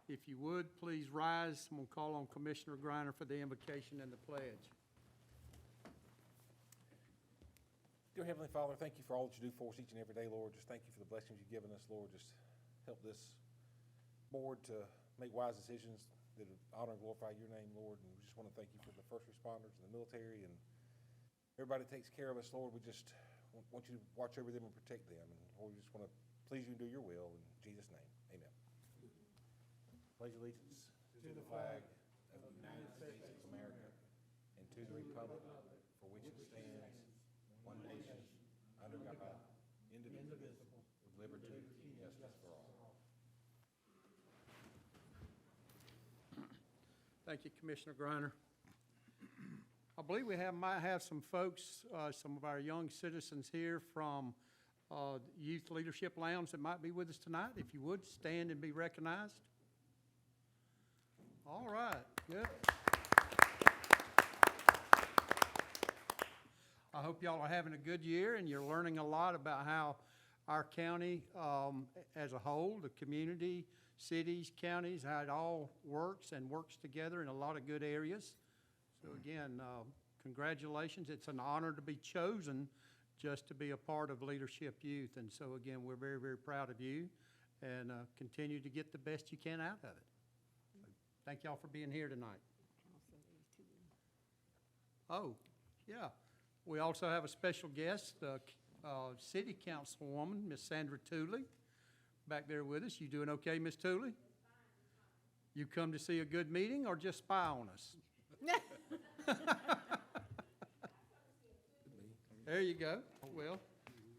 If you would, please rise. I'm going to call on Commissioner Griner for the invocation and the pledge. Dear Heavenly Father, thank you for all that you do for us each and every day, Lord. Just thank you for the blessings you've given us, Lord. Just help this board to make wise decisions that honor and glorify your name, Lord. And we just want to thank you for the first responders and the military and everybody that takes care of us, Lord. We just want you to watch over them and protect them. And Lord, we just want to please you and do your will. In Jesus' name, amen. Pledge allegiance to the flag of the United States of America and to the republic for which it stands, one nation, under God, indivisible, with liberty and justice for all. Thank you, Commissioner Griner. I believe we might have some folks, some of our young citizens here from Youth Leadership Lounge that might be with us tonight. If you would, stand and be recognized. All right, good. I hope y'all are having a good year and you're learning a lot about how our county as a whole, the community, cities, counties, how it all works and works together in a lot of good areas. So again, congratulations. It's an honor to be chosen just to be a part of Leadership Youth. And so again, we're very, very proud of you and continue to get the best you can out of it. So thank y'all for being here tonight. Oh, yeah. We also have a special guest, City Councilwoman, Miss Sandra Tooley, back there with us. You doing okay, Miss Tooley? You come to see a good meeting or just spy on us? There you go. Well,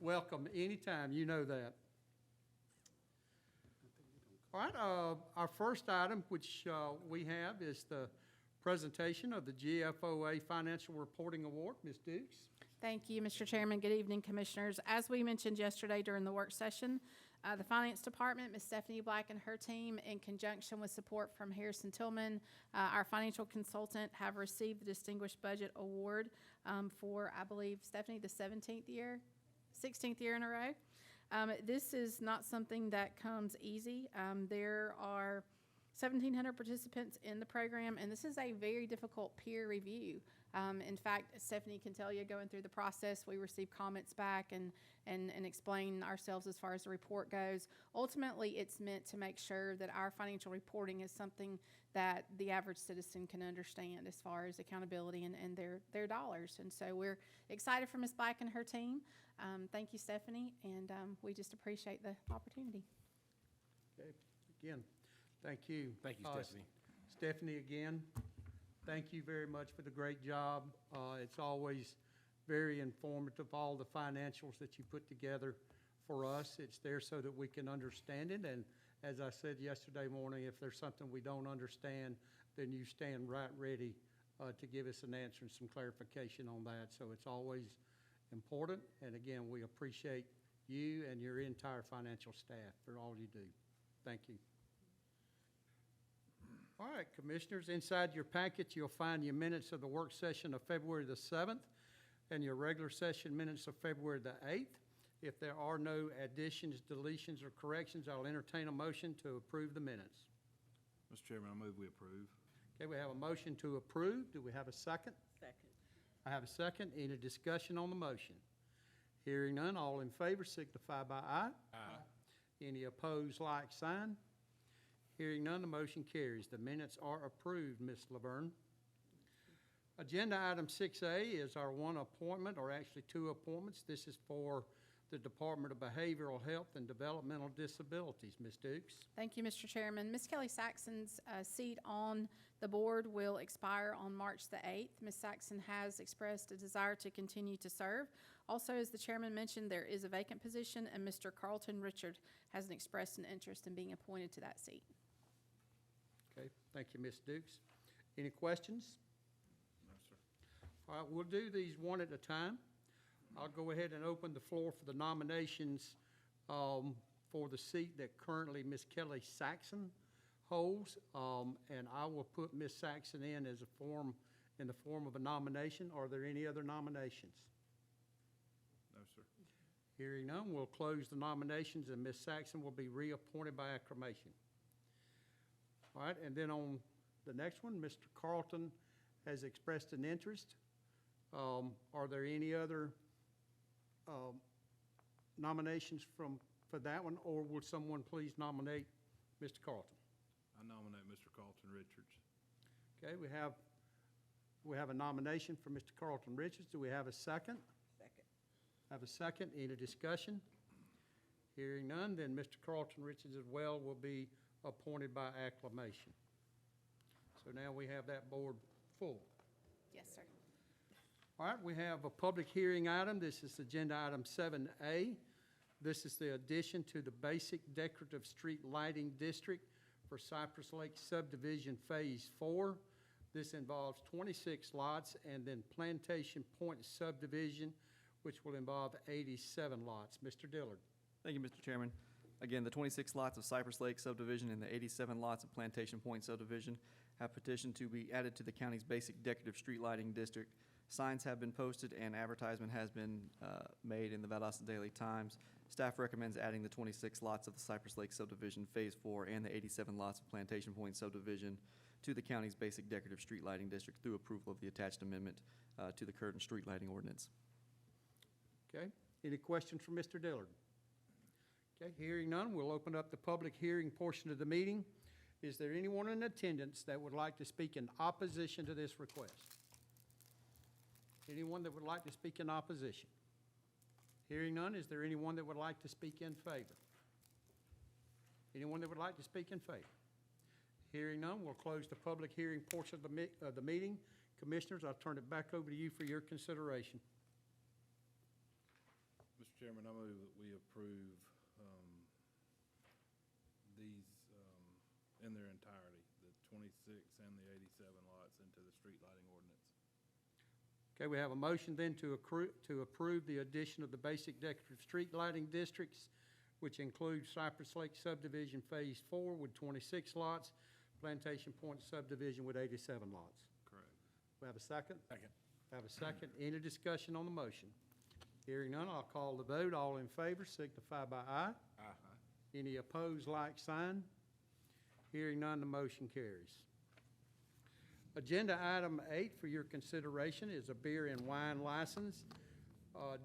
welcome anytime. You know that. All right. Our first item, which we have, is the presentation of the GFOA Financial Reporting Award. Ms. Dukes. Thank you, Mr. Chairman. Good evening, Commissioners. As we mentioned yesterday during the work session, the Finance Department, Ms. Stephanie Black and her team, in conjunction with support from Harrison Tillman, our financial consultant, have received the Distinguished Budget Award for, I believe, Stephanie, the 16th year in a row. This is not something that comes easy. There are 1,700 participants in the program, and this is a very difficult peer review. In fact, Stephanie can tell you, going through the process, we receive comments back and explain ourselves as far as the report goes. Ultimately, it's meant to make sure that our financial reporting is something that the average citizen can understand as far as accountability and their dollars. And so we're excited for Ms. Black and her team. Thank you, Stephanie, and we just appreciate the opportunity. Okay. Again, thank you. Thank you, Stephanie. Stephanie, again, thank you very much for the great job. It's always very informative, all the financials that you put together for us. It's there so that we can understand it. And as I said yesterday morning, if there's something we don't understand, then you stand right ready to give us an answer and some clarification on that. So it's always important. And again, we appreciate you and your entire financial staff for all you do. Thank you. All right, Commissioners, inside your packet, you'll find your minutes of the work session of February the 7th and your regular session minutes of February the 8th. If there are no additions, deletions, or corrections, I'll entertain a motion to approve the minutes. Mr. Chairman, I move we approve. Okay, we have a motion to approve. Do we have a second? Second. I have a second. Any discussion on the motion? Hearing none, all in favor signify by aye. Aye. Any opposed, like sign. Hearing none, the motion carries. The minutes are approved, Ms. Laverne. Agenda item 6A is our one appointment, or actually two appointments. This is for the Department of Behavioral Health and Developmental Disabilities. Ms. Dukes. Thank you, Mr. Chairman. Ms. Kelly Saxon's seat on the board will expire on March the 8th. Ms. Saxon has expressed a desire to continue to serve. Also, as the chairman mentioned, there is a vacant position, and Mr. Carlton Richard has expressed an interest in being appointed to that seat. Okay, thank you, Ms. Dukes. Any questions? No, sir. All right, we'll do these one at a time. I'll go ahead and open the floor for the nominations for the seat that currently Ms. Kelly Saxon holds, and I will put Ms. Saxon in the form of a nomination. Are there any other nominations? No, sir. Hearing none, we'll close the nominations, and Ms. Saxon will be reappointed by acclamation. All right, and then on the next one, Mr. Carlton has expressed an interest. Are there any other nominations for that one, or would someone please nominate Mr. Carlton? I nominate Mr. Carlton Richards. Okay, we have a nomination for Mr. Carlton Richards. Do we have a second? Second. Have a second. Any discussion? Hearing none, then Mr. Carlton Richards as well will be appointed by acclamation. So now we have that board full. Yes, sir. All right, we have a public hearing item. This is agenda item 7A. This is the addition to the basic decorative street lighting district for Cypress Lake subdivision Phase 4. This involves 26 lots, and then Plantation Point subdivision, which will involve 87 lots. Mr. Dillard. Thank you, Mr. Chairman. Again, the 26 lots of Cypress Lake subdivision and the 87 lots of Plantation Point subdivision have petitioned to be added to the county's basic decorative street lighting district. Signs have been posted and advertisement has been made in the Valdosta Daily Times. Staff recommends adding the 26 lots of the Cypress Lake subdivision Phase 4 and the 87 lots of Plantation Point subdivision to the county's basic decorative street lighting district through approval of the attached amendment to the current street lighting ordinance. Okay, any questions for Mr. Dillard? Okay, hearing none, we'll open up the public hearing portion of the meeting. Is there anyone in attendance that would like to speak in opposition to this request? Anyone that would like to speak in opposition? Hearing none, is there anyone that would like to speak in favor? Anyone that would like to speak in favor? Hearing none, we'll close the public hearing portion of the meeting. Commissioners, I'll turn it back over to you for your consideration. Mr. Chairman, I move that we approve these in their entirety, the 26 and the 87 lots into the street lighting ordinance. Okay, we have a motion then to approve the addition of the basic decorative street lighting districts, which include Cypress Lake subdivision Phase 4 with 26 lots, Plantation Point subdivision with 87 lots. Correct. We have a second? Second. Have a second. Any discussion on the motion? Hearing none, I'll call the vote. All in favor signify by aye. Aye. Any opposed, like sign. Hearing none, the motion carries. Agenda item 8 for your consideration is a beer and wine license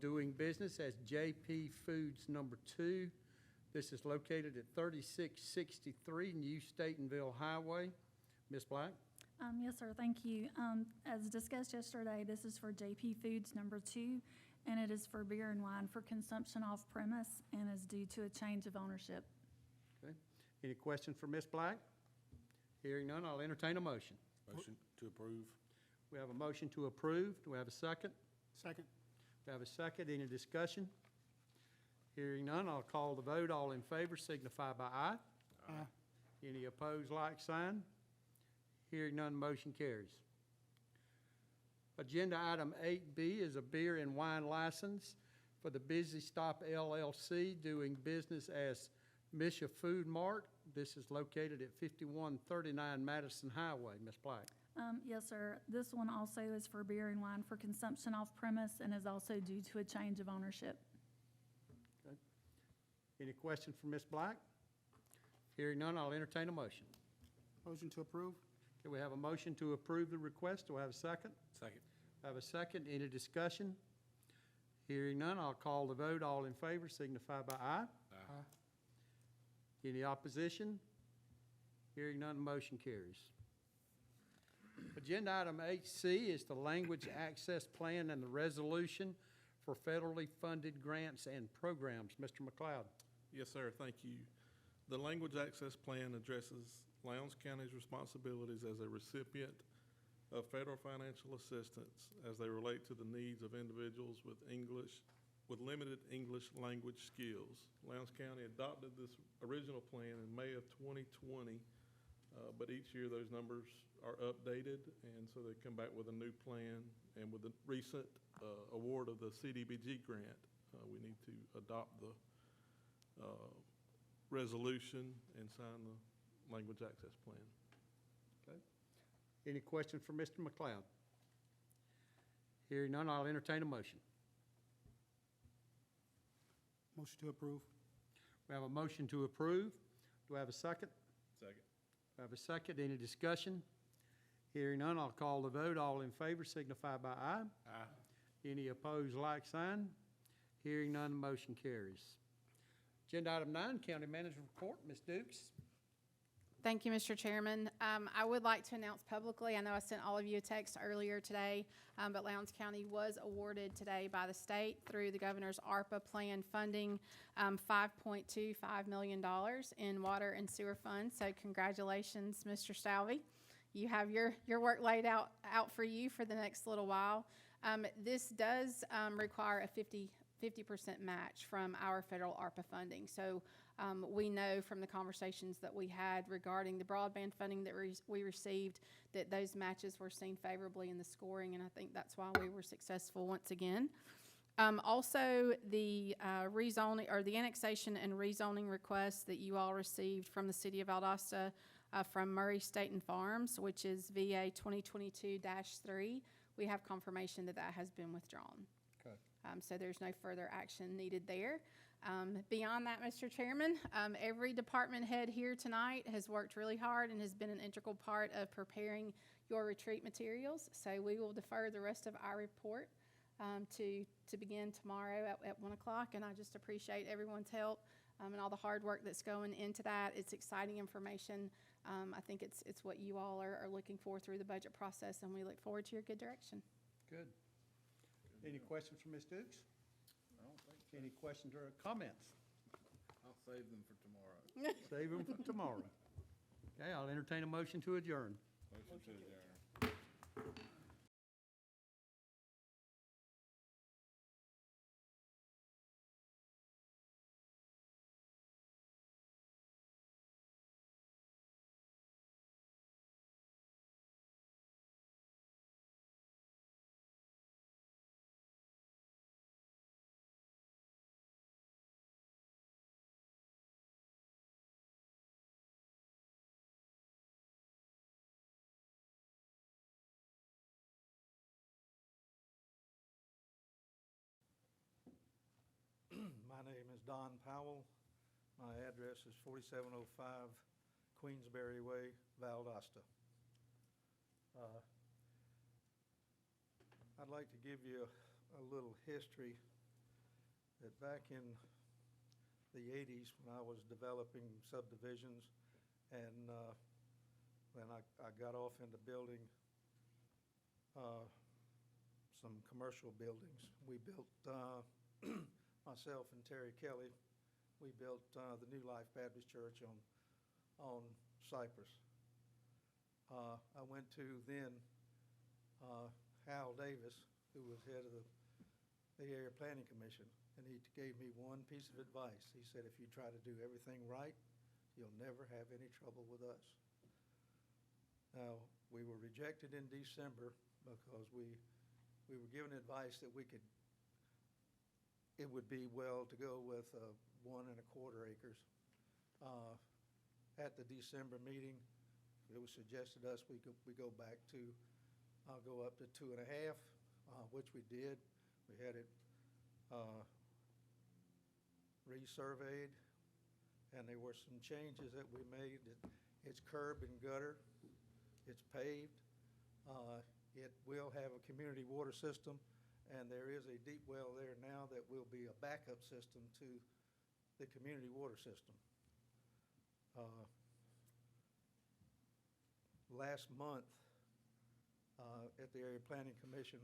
doing business as JP Foods Number 2. This is located at 3663 New Statenville Highway. Ms. Black? Yes, sir, thank you. As discussed yesterday, this is for JP Foods Number 2, and it is for beer and wine for consumption off premise and is due to a change of ownership. Okay. Any questions for Ms. Black? Hearing none, I'll entertain a motion. Motion to approve. We have a motion to approve. Do we have a second? Second. We have a second. Any discussion? Hearing none, I'll call the vote. All in favor signify by aye. Aye. Any opposed, like sign. Hearing none, motion carries. Agenda item 8B is a beer and wine license for the Busy Stop LLC doing business as Misha Food Mart. This is located at 5139 Madison Highway. Ms. Black? Yes, sir. This one also is for beer and wine for consumption off premise and is also due to a change of ownership. Okay. Any questions for Ms. Black? Hearing none, I'll entertain a motion. Motion to approve? Okay, we have a motion to approve the request. Do I have a second? Second. I have a second. Any discussion? Hearing none, I'll call the vote. All in favor signify by aye. Aye. Any opposition? Hearing none, motion carries. Agenda item 8C is the language access plan and the resolution for federally funded grants and programs. Mr. McLeod. Yes, sir, thank you. The Language Access Plan addresses Lowndes County's responsibilities as a recipient of federal financial assistance as they relate to the needs of individuals with limited English language skills. Lowndes County adopted this original plan in May of 2020, but each year those numbers are updated, and so they come back with a new plan. And with the recent award of the CDBG grant, we need to adopt the resolution and sign the language access plan. Okay. Any questions for Mr. McLeod? Hearing none, I'll entertain a motion. Motion to approve? We have a motion to approve. Do I have a second? Second. I have a second. Any discussion? Hearing none, I'll call the vote. All in favor signify by aye. Aye. Any opposed, like sign. Hearing none, the motion carries. Agenda item 9, County Manager Report. Ms. Dukes. Thank you, Mr. Chairman. I would like to announce publicly, I know I sent all of you a text earlier today, but Lowndes County was awarded today by the state through the governor's ARPA plan funding, $5.25 million in water and sewer funds. So congratulations, Mr. Stalvey. You have your work laid out for you for the next little while. This does require a 50% match from our federal ARPA funding. So we know from the conversations that we had regarding the broadband funding that we received that those matches were seen favorably in the scoring, and I think that's why we were successful once again. Also, the rezoning or the annexation and rezoning requests that you all received from the city of Valdosta from Murray Staten Farms, which is VA 2022-3, we have confirmation that that has been withdrawn. Okay. So there's no further action needed there. Beyond that, Mr. Chairman, every department head here tonight has worked really hard and has been an integral part of preparing your retreat materials. So we will defer the rest of our report to begin tomorrow at 1 o'clock. And I just appreciate everyone's help and all the hard work that's going into that. It's exciting information. I think it's what you all are looking for through the budget process, and we look forward to your good direction. Good. Any questions from Ms. Dukes? I don't think so. Any questions or comments? I'll save them for tomorrow. Save them for tomorrow. Okay, I'll entertain a motion to adjourn. Motion to adjourn. My name is Don Powell. My address is 4705 Queensberry Way, Valdosta. I'd like to give you a little history that back in the 80s when I was developing subdivisions and when I got off into building some commercial buildings. We built myself and Terry Kelly, we built the New Life Baptist Church on Cypress. I went to then Hal Davis, who was head of the Area Planning Commission, and he gave me one piece of advice. He said, if you try to do everything right, you'll never have any trouble with us. Now, we were rejected in December because we were given advice that it would be well to go with 1 1/4 acres. At the December meeting, it was suggested us we go back to go up to 2.5, which we did. We had it resurveyed, and there were some changes that we made. It's curb and gutter. It's paved. It will have a community water system. And there is a deep well there now that will be a backup system to the community water system. Last month, at the Area Planning Commission,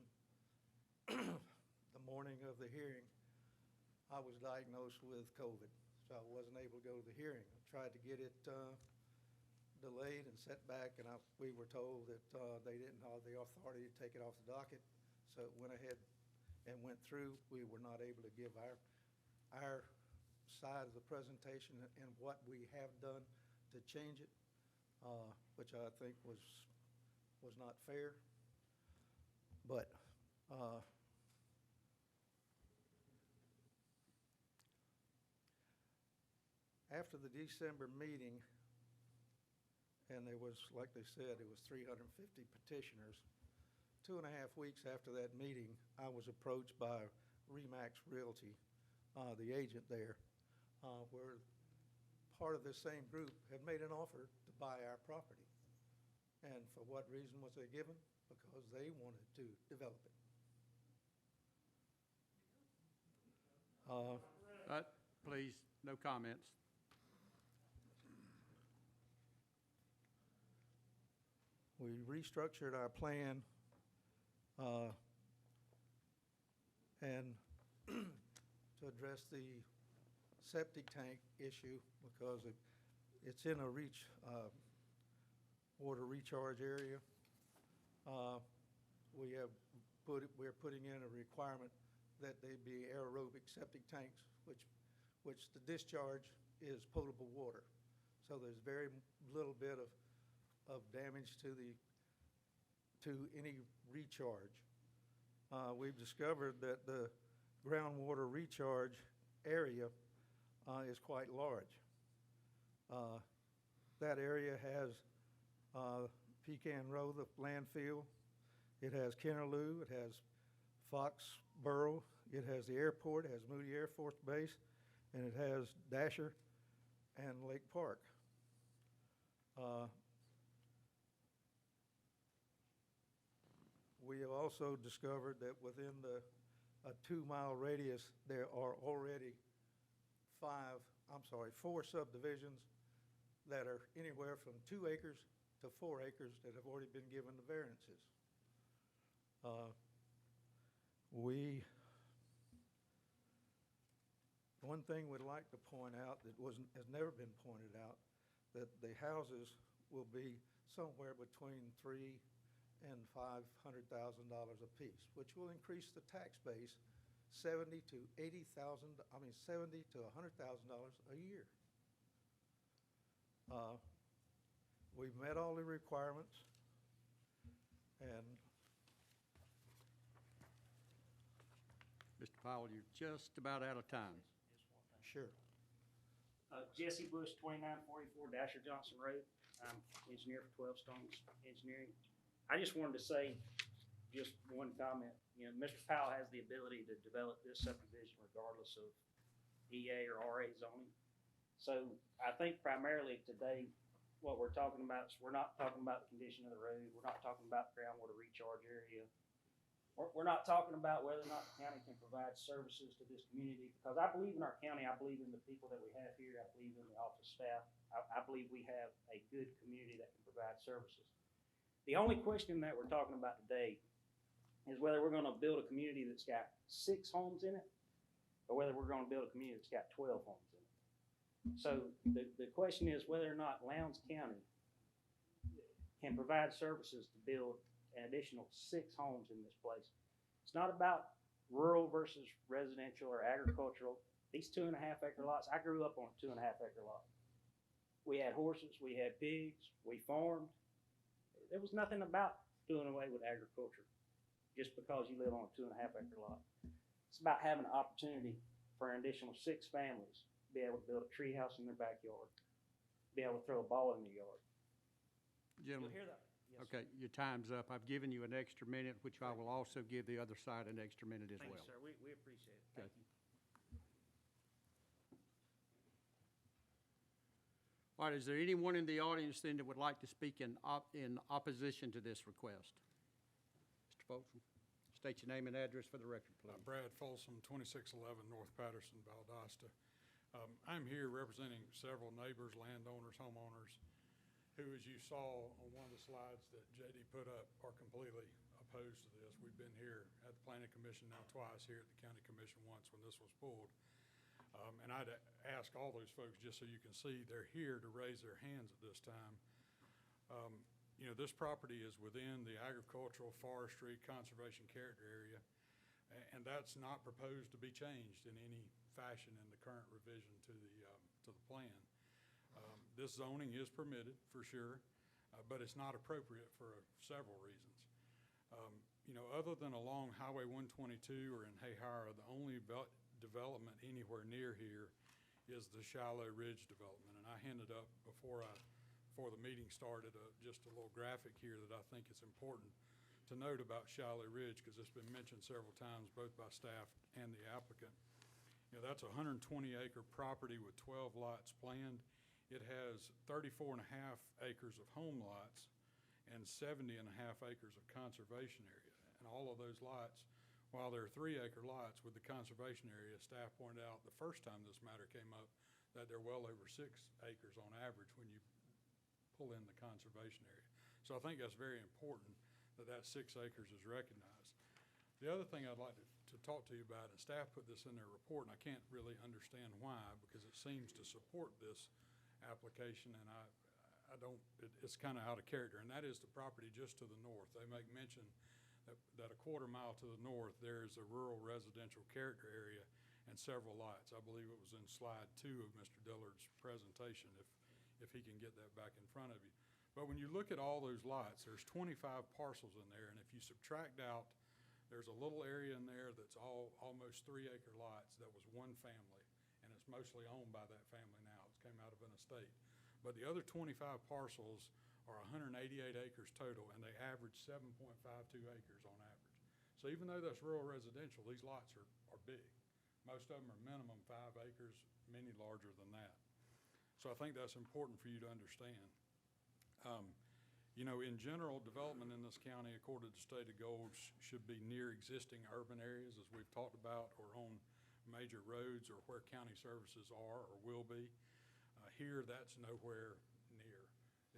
the morning of the hearing, I was diagnosed with COVID, so I wasn't able to go to the hearing. I tried to get it delayed and set back, and we were told that they didn't have the authority to take it off the docket, so it went ahead and went through. We were not able to give our side of the presentation and what we have done to change it, which I think was not fair. But after the December meeting, and there was, like they said, it was 350 petitioners. 2.5 weeks after that meeting, I was approached by Remax Realty, the agent there, where part of this same group had made an offer to buy our property. And for what reason was they given? Because they wanted to develop it. Please, no comments. We restructured our plan and to address the septic tank issue because it's in a water recharge area. We're putting in a requirement that they be aerobic septic tanks, which the discharge is potable water. So there's very little bit of damage to any recharge. We've discovered that the groundwater recharge area is quite large. That area has Pecan Row, the landfill. It has Kennerloo. It has Foxborough. It has the airport. It has Moody Air Force Base. And it has Dasher and Lake Park. We have also discovered that within a 2-mile radius, there are already 4 subdivisions that are anywhere from 2 acres to 4 acres that have already been given the variances. One thing we'd like to point out that has never been pointed out, that the houses will be somewhere between $300,000 and $500,000 apiece, which will increase the tax base $70,000 to $100,000 a year. We've met all the requirements, and Mr. Powell, you're just about out of time. sure. Jesse Bush, 2944 Dasher Johnson Road. I'm engineer for 12 Stones Engineering. I just wanted to say just one comment. You know, Mr. Powell has the ability to develop this subdivision regardless of EA or RA zoning. So I think primarily today, what we're talking about is we're not talking about the condition of the road. We're not talking about groundwater recharge area. We're not talking about whether or not the county can provide services to this community, because I believe in our county. I believe in the people that we have here. I believe in the office staff. I believe we have a good community that can provide services. The only question that we're talking about today is whether we're going to build a community that's got 6 homes in it, or whether we're going to build a community that's got 12 homes in it. So the question is whether or not Lowndes County can provide services to build an additional 6 homes in this place. It's not about rural versus residential or agricultural. These 2.5-acre lots, I grew up on a 2.5-acre lot. We had horses, we had pigs, we farmed. There was nothing about doing away with agriculture just because you live on a 2.5-acre lot. It's about having an opportunity for an additional 6 families to be able to build a tree house in their backyard, be able to throw a ball in their yard. Gentlemen, You'll hear that. Yes, okay, your time's up. I've given you an extra minute, which I will also give the other side an extra minute as Thank well. you, sir. We appreciate it. Okay. Thank you. All right, is there anyone in the audience then that would like to speak in opposition to this request? Mr. Folsom, state your name and address for the record, please. Brad Folsom, 2611 North Patterson, Valdosta. I'm here representing several neighbors, landowners, homeowners, who, as you saw on one of the slides that JD put up, are completely opposed to this. We've been here at the Planning Commission now twice, here at the County Commission once when this was pulled. And I'd ask all those folks, just so you can see, they're here to raise their hands at this time. You know, this property is within the agricultural, forestry, conservation character area, and that's not proposed to be changed in any fashion in the current revision to the plan. This zoning is permitted for sure, but it's not appropriate for several reasons. You know, other than along Highway 122 or in Hayhara, the only development anywhere near here is the Shallow Ridge development. And I handed up before the meeting started just a little graphic here that I think is important to note about Shallow Ridge, because it's been mentioned several times both by staff and the applicant. You know, that's a 120-acre property with 12 lots planned. It has 34.5 acres of home lots and 70.5 acres of conservation area. And all of those lots, while they're 3-acre lots with the conservation area, staff pointed out the first time this matter came up that they're well over 6 acres on average when you pull in the conservation area. So I think that's very important that that 6 acres is recognized. The other thing I'd like to talk to you about, and staff put this in their report, and I can't really understand why, because it seems to support this application, and I don't, it's kind of out of character, and that is the property just to the north. They make mention that a quarter mile to the north, there is a rural residential character area and several lots. I believe it was in slide 2 of Mr. Dillard's presentation, if he can get that back in front of you. But when you look at all those lots, there's 25 parcels in there, and if you subtract out, there's a little area in there that's almost 3-acre lots that was one family, and it's mostly owned by that family now. It came out of an estate. But the other 25 parcels are 188 acres total, and they average 7.52 acres on average. So even though that's rural residential, these lots are big. Most of them are minimum 5 acres, many larger than that. So I think that's important for you to understand. You know, in general, development in this county, according to the stated goals, should be near existing urban areas, as we've talked about, or on major roads, or where county services are or will be. Here, that's nowhere near.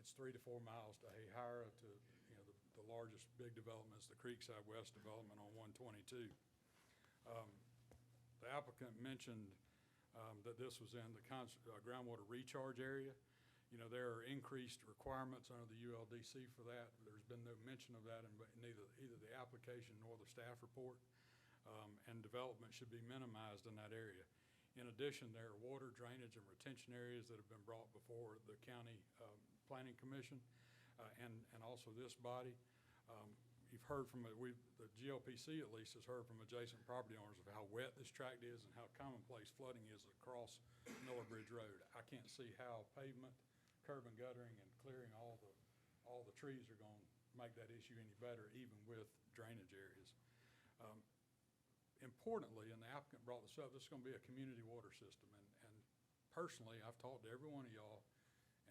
It's 3 to 4 miles to Hayhira, to, you know, the largest big development is the Creekside West development on 122. The applicant mentioned that this was in the groundwater recharge area. You know, there are increased requirements under the ULDC for that. There's been no mention of that in either the application nor the staff report, and development should be minimized in that area. In addition, there are water, drainage, and retention areas that have been brought before the county planning commission and also this body. You've heard from the GLPC at least has heard from adjacent property owners of how wet this tract is and how commonplace flooding is across Miller Bridge Road. I can't see how pavement, curb and guttering, and clearing all the trees are going to make that issue any better, even with drainage areas. Importantly, and the applicant brought this up, this is going to be a community water system. And personally, I've talked to every one of y'all,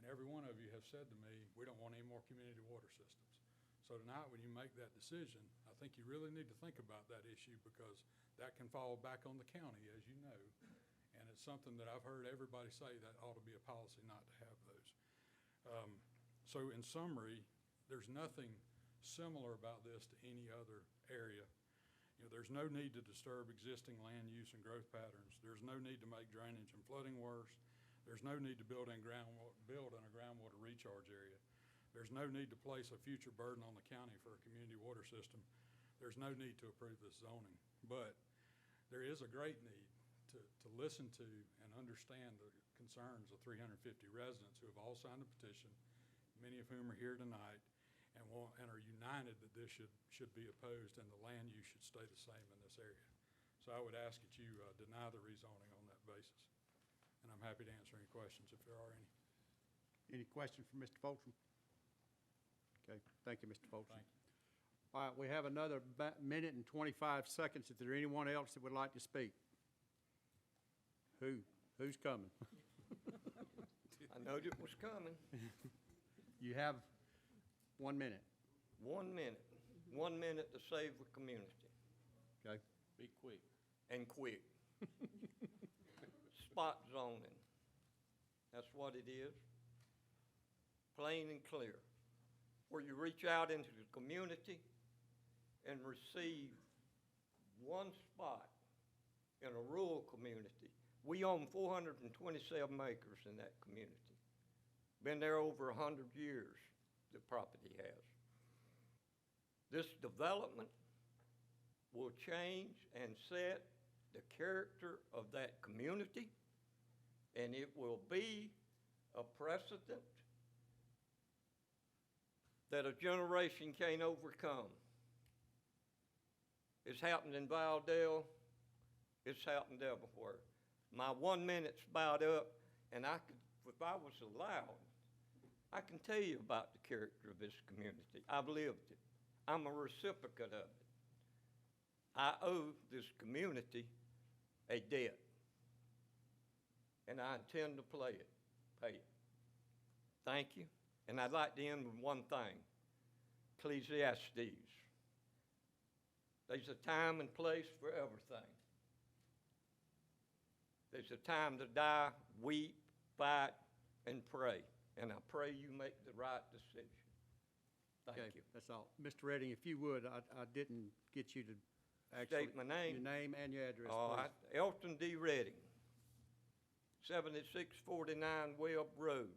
and every one of you have said to me, we don't want any more community water systems. So tonight, when you make that decision, I think you really need to think about that issue, because that can fall back on the county, as you know. And it's something that I've heard everybody say that ought to be a policy not to have those. So in summary, there's nothing similar about this to any other area. You know, there's no need to disturb existing land use and growth patterns. There's no need to make drainage and flooding worse. There's no need to build in a groundwater recharge area. There's no need to place a future burden on the county for a community water system. There's no need to approve this zoning. But there is a great need to listen to and understand the concerns of 350 residents who have all signed a petition, many of whom are here tonight, and are united that this should be opposed and the land use should stay the same in this area. So I would ask that you deny the rezoning on that basis. And I'm happy to answer any questions if there are any. Any questions for Mr. Fulton? Okay, thank you, Mr. Fulton. Thank you. All right, we have another minute and 25 seconds. Is there anyone else that would like to speak? Who's coming? I knowed it was coming. You have 1 minute. 1 minute. 1 minute to save the community. Okay. Be quick. And quick. Spot zoning. That's what it is. Plain and clear. Where you reach out into the community and receive one spot in a rural community. We own 427 acres in that community. Been there over 100 years, the property has. This development will change and set the character of that community, and it will be a precedent that a generation can't overcome. It's happened in Valdale. It's happened everywhere. My 1 minute's about up, and if I was allowed, I can tell you about the character of this community. I've lived it. I'm a recipient of it. I owe this community a debt, and I intend to pay it. Thank you. And I'd like to end with one thing. Ecclesiastes. There's a time and place for everything. There's a time to die, weep, fight, and pray. And I pray you make the right decision. Thank Okay, you. that's all. Mr. Redding, if you would, I didn't get you to actually. State my name. Your name and your address, All please. right, Elton D. Redding, 7649 Webb Road.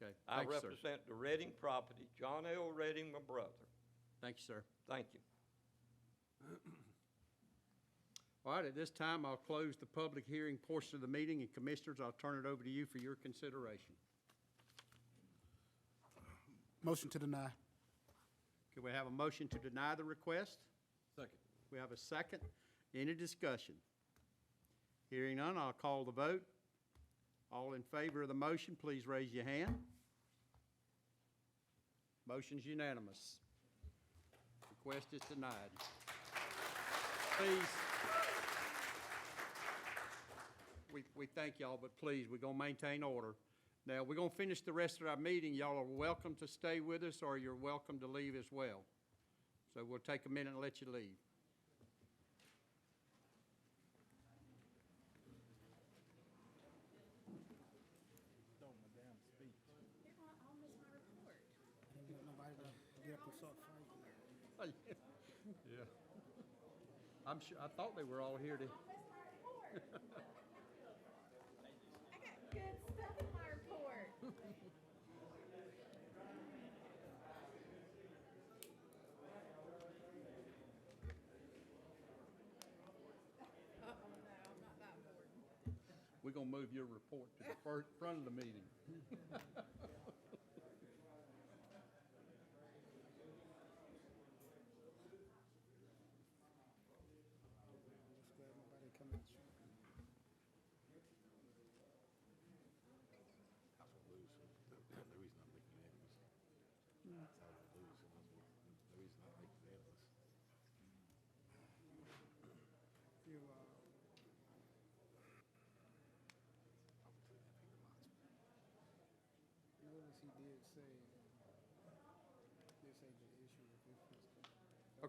Okay, I thank you, sir. represent the Redding property. John L. Redding, my brother. Thank you, sir. Thank you. All right, at this time, I'll close the public hearing portion of the meeting, and Commissioners, I'll turn it over to you for your consideration. Motion to deny. Can we have a motion to deny the request? Second. We have a second. Any discussion? Hearing none, I'll call the vote. All in favor of the motion, please raise your hand. Motion's unanimous. Request is denied. Please, we thank y'all, but please, we're gonna maintain order. Now, we're gonna finish the rest of our meeting. Y'all are welcome to stay with us, or you're welcome to leave as well. So we'll take a minute and let you leave. Yeah. I'm sure, I thought they were all here to. I got good stuff in my report. We're gonna move your report to the front of the meeting.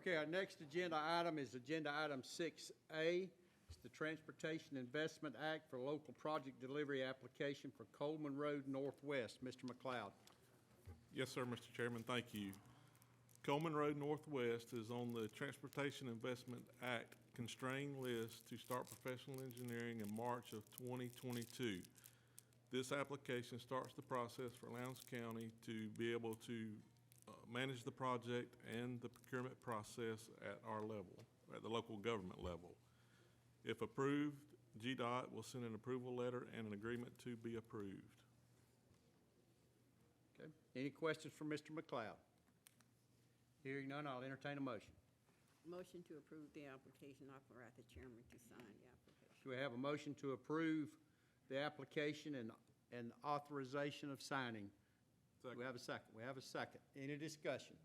Okay, our next agenda item is agenda item 6A. It's the Transportation Investment Act for Local Project Delivery Application for Coleman Road Northwest. Mr. McLeod. Yes, sir, Mr. Chairman, thank you. Coleman Road Northwest is on the Transportation Investment Act constrained list to start professional engineering in March of 2022. This application starts the process for Lowndes County to be able to manage the project and the procurement process at our level, at the local government level. If approved, GDOT will send an approval letter and an agreement to be approved. Okay, any questions for Mr. McLeod? Hearing none, I'll entertain a motion. Motion to approve the application, authorize the chairman to sign the application. Do we have a motion to approve the application and authorization of signing? Do we have a second? We have a second. Any discussion?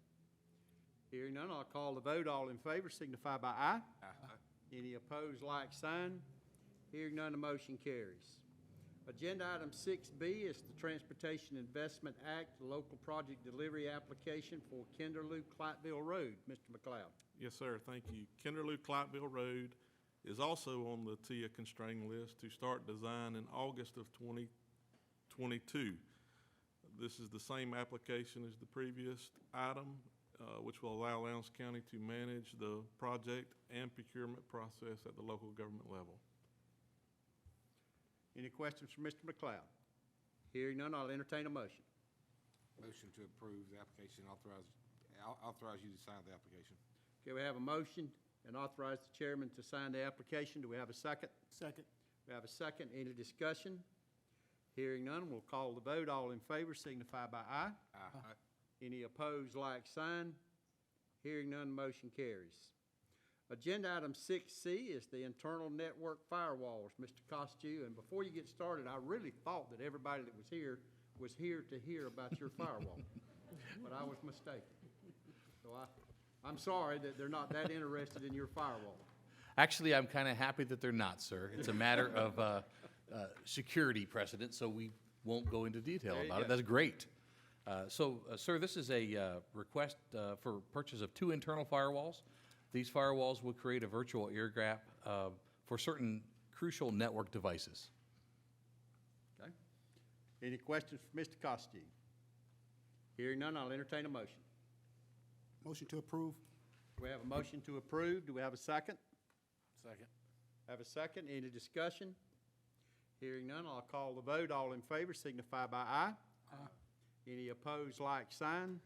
Hearing none, I'll call the vote. All in favor signify by aye. Aye. Any opposed, like sign. Hearing none, the motion carries. Agenda item 6B is the Transportation Investment Act Local Project Delivery Application for Kinderloo-Clyteville Road. Mr. McLeod. Yes, sir, thank you. Kinderloo-Clyteville Road is also on the TIA constrained list to start design in August of 2022. This is the same application as the previous item, which will allow Lowndes County to manage the project and procurement process at the local government level. Any questions for Mr. McLeod? Hearing none, I'll entertain a motion. Motion to approve the application, authorize you to sign the application. Okay, we have a motion and authorize the chairman to sign the application. Do we have a second? Second. We have a second. Any discussion? Hearing none, we'll call the vote. All in favor signify by aye. Aye. Any opposed, like sign. Hearing none, motion carries. Agenda item 6C is the internal network firewalls. Mr. Costu, and before you get started, I really thought that everybody that was here to hear about your firewall, but I was mistaken. So I'm sorry that they're not that interested in your firewall. Actually, I'm kind of happy that they're not, sir. It's a matter of security precedent, so we won't go into detail There you about it. go. That's great. Sir, this is a request for purchase of 2 internal firewalls. These firewalls will create a virtual air gap for certain crucial network devices. Okay. Any questions for Mr. Costi? Hearing none, I'll entertain a motion. Motion to approve. Do we have a motion to approve? Do we have a second? Second. Have a second. Any discussion? Hearing none, I'll call the vote. All in favor signify by aye. Aye. Any opposed, like sign.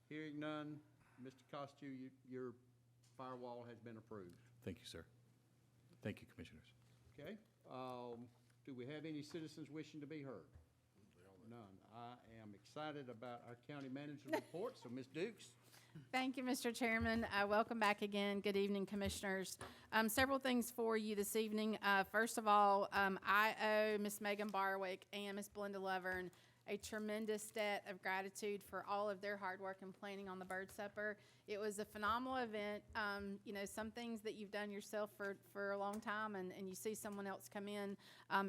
Hearing none, Mr. Costu, your firewall has been approved. Thank you, sir. Thank you, Commissioners. Okay. Do we have any citizens wishing to be heard? None. I am excited about our county manager's report, so Ms. Dukes. Thank you, Mr. Chairman. Welcome back again. Good evening, Commissioners. Several things for you this evening. First of all, I owe Ms. Megan Barwick and Ms. Belinda Lovern a tremendous debt of gratitude for all of their hard work and planning on the Bird Supper. It was a phenomenal event. You know, some things that you've done yourself for a long time, and you see someone else come in,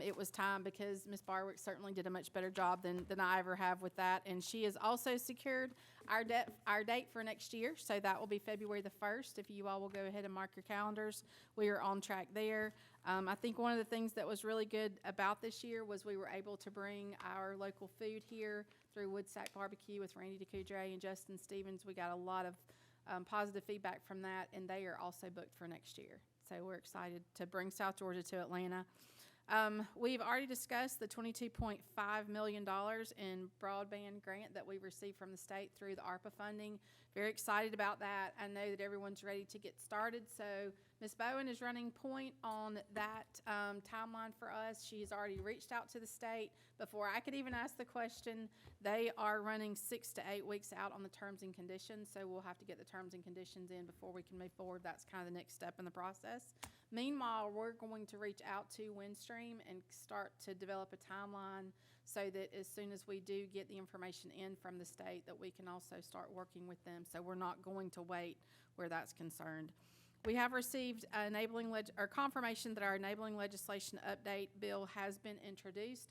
it was time, because Ms. Barwick certainly did a much better job than I ever have with that. And she has also secured our date for next year, so that will be February the 1st. If you all will go ahead and mark your calendars, we are on track there. I think one of the things that was really good about this year was we were able to bring our local food here through Woodsack Barbecue with Randy DeCoudre and Justin Stevens. We got a lot of positive feedback from that, and they are also booked for next year. So we're excited to bring South Georgia to Atlanta. We've already discussed the $22.5 million in broadband grant that we received from the state through the ARPA funding. Very excited about that. I know that everyone's ready to get started. So Ms. Bowen is running point on that timeline for us. She has already reached out to the state. Before I could even ask the question, they are running 6 to 8 weeks out on the terms and conditions. So we'll have to get the terms and conditions in before we can move forward. That's kind of the next step in the process. Meanwhile, we're going to reach out to Windstream and start to develop a timeline so that as soon as we do get the information in from the state, that we can also start working with them. So we're not going to wait where that's concerned. We have received confirmation that our enabling legislation update bill has been introduced.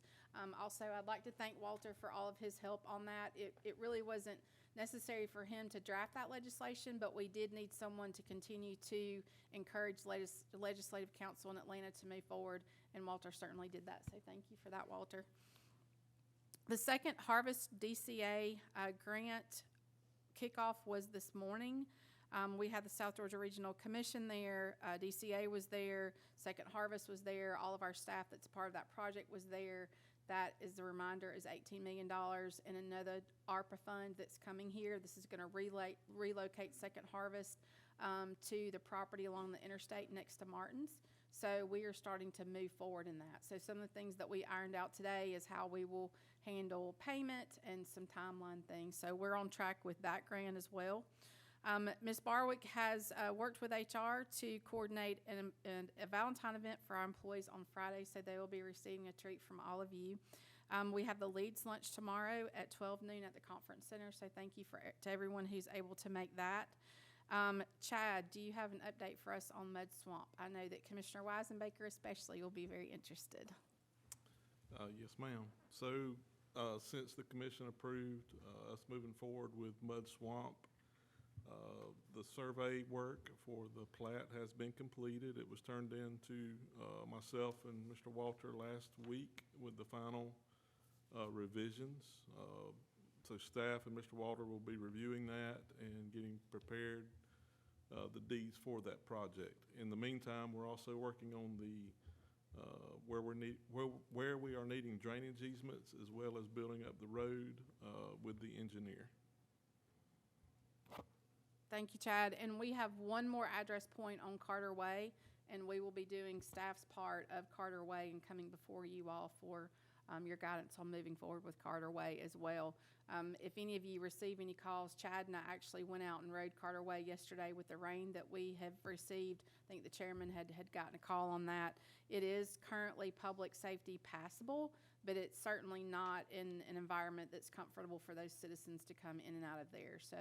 Also, I'd like to thank Walter for all of his help on that. It really wasn't necessary for him to draft that legislation, but we did need someone to continue to encourage the Legislative Council in Atlanta to move forward, and Walter certainly did that, so thank you for that, Walter. The second Harvest DCA grant kickoff was this morning. We had the South Georgia Regional Commission there, DCA was there, Second Harvest was there, all of our staff that's part of that project was there. That, is a reminder, is $18 million and another ARPA fund that's coming here. This is going to relocate Second Harvest to the property along the interstate next to Martin's. So we are starting to move forward in that. So some of the things that we ironed out today is how we will handle payment and some timeline things. So we're on track with that grant as well. Ms. Barwick has worked with HR to coordinate a Valentine event for our employees on Friday, so they will be receiving a treat from all of you. We have the Leads Lunch tomorrow at 12 noon at the Conference Center, so thank you to everyone who's able to make that. Chad, do you have an update for us on Mud Swamp? I know that Commissioner Weisenbaker especially will be very interested. Yes, ma'am. So since the commission approved us moving forward with Mud Swamp, the survey work for the plat has been completed. It was turned in to myself and Mr. Walter last week with the final revisions. So staff and Mr. Walter will be reviewing that and getting prepared the deeds for that project. In the meantime, we're also working on the where we are needing drainage easements, as well as building up the road with the engineer. Thank you, Chad. And we have one more address point on Carter Way, and we will be doing staff's part of Carter Way and coming before you all for your guidance on moving forward with Carter Way as well. If any of you receive any calls, Chad and I actually went out and rode Carter Way yesterday with the rain that we have received. I think the chairman had gotten a call on that. It is currently public safety passable, but it's certainly not in an environment that's comfortable for those citizens to come in and out of there. So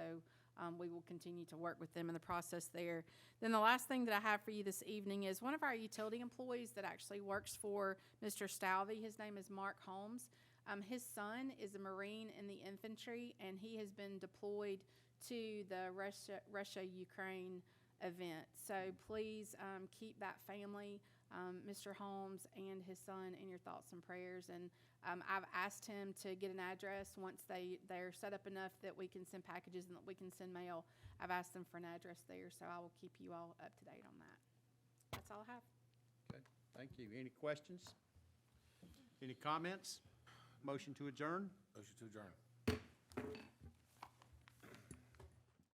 we will continue to work with them in the process there. Then the last thing that I have for you this evening is one of our utility employees that actually works for Mr. Stalvey. His name is Mark Holmes. His son is a Marine in the infantry, and he has been deployed to the Russia-Ukraine event. So please keep that family, Mr. Holmes and his son, in your thoughts and prayers. And I've asked him to get an address once they're set up enough that we can send packages and that we can send mail. I've asked them for an address there, so I will keep you all up to date on that. That's all I have. Okay, thank you. Any questions? Any comments? Motion to adjourn? Motion to adjourn.